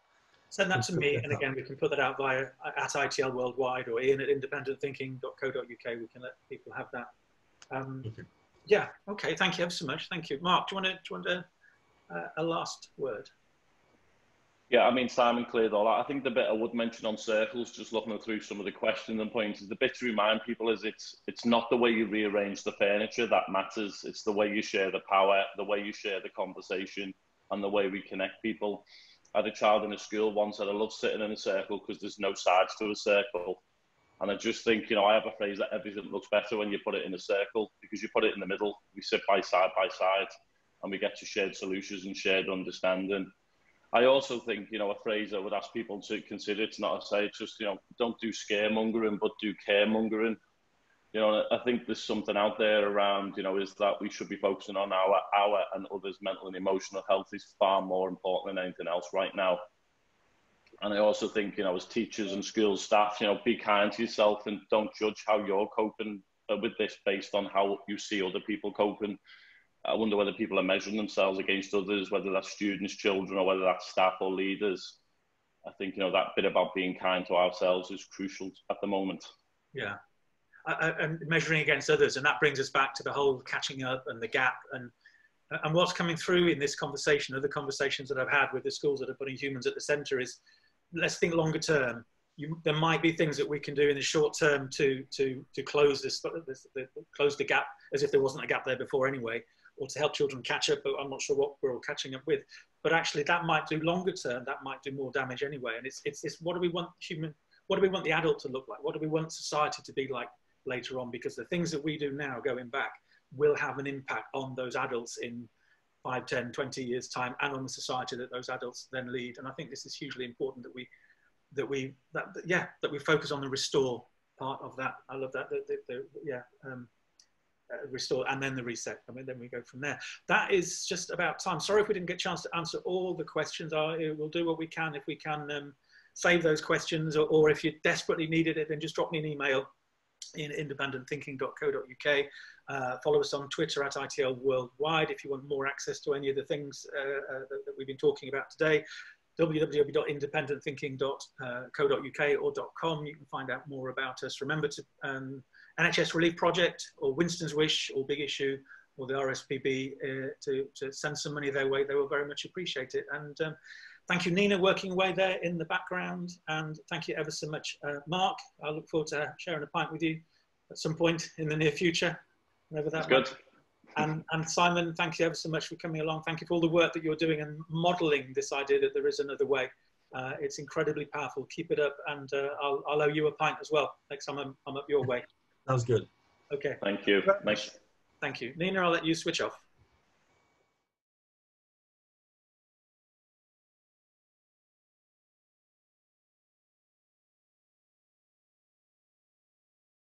send that to me, and again, we can put that out via at ITL Worldwide, or Ian at independentthinking.co.uk. We can let people have that. Okay. Yeah. Okay. Thank you ever so much. Thank you, Mark. Do you want to a last word? Yeah, I mean, Simon cleared all that. I think the bit I would mention on circles, just looking through some of the questions and points, is the bit to remind people is it's not the way you rearrange the furniture that matters. It's the way you share the power, the way you share the conversation, and the way we connect people. I had a child in a school once said, I love sitting in a circle because there's no sides to a circle. And I just think, I have a phrase that everything looks better when you put it in a circle, because you put it in the middle. We sit by side, and we get to shared solutions and shared understanding. I also think, a phrase I would ask people to consider, it's not a say, it's just, don't do scaremongering, but do caremongering. I think there's something out there around, is that we should be focusing on our and others' mental and emotional health is far more important than anything else right now. And I also think, as teachers and school staff, be kind to yourself and don't judge how you're coping with this based on how you see other people coping. I wonder whether people are measuring themselves against others, whether that's students, children, or whether that's staff or leaders. I think, that bit about being kind to ourselves is crucial at the moment. Yeah. And measuring against others. And that brings us back to the whole catching up and the gap. And what's coming through in this conversation, other conversations that I've had with the schools that are putting humans at the centre, is let's think longer term. There might be things that we can do in the short term to close close the gap, as if there wasn't a gap there before anyway, or to help children catch up, but I'm not sure what we're all catching up with. But actually that might do longer term, that might do more damage anyway. And it's what do we want the adult to look like? What do we want society to be like later on? Because the things that we do now going back will have an impact on those adults in 5, 10, 20 years time, and on the society that those adults then lead. And I think this is hugely important that we focus on the restore part of that. I love that. Restore and then the reset. I mean, then we go from there. That is just about time. Sorry if we didn't get a chance to answer all the questions. We'll do what we can. If we can save those questions, or if you desperately needed it, then just drop me an email in independentthinking.co.uk. Follow us on Twitter at ITL Worldwide if you want more access to any of the things that we've been talking about today. www.independentthinking.co.uk or .com. You can find out more about us. Remember to NHS Relief Project or Winston's Wish or Big Issue or the RSPB to send some money their way. They will very much appreciate it. And thank you, Nina, working away there in the background. And thank you ever so much, Mark. I look forward to sharing a pint with you at some point in the near future, whenever that That's good. And Simon, thank you ever so much for coming along. Thank you for all the work that you're doing and modelling this idea that there is another way. It's incredibly powerful. Keep it up, and I'll owe you a pint as well next time I'm up your way. Sounds good. Okay. Thank you. Nice. Thank you. Nina, I'll let you switch off.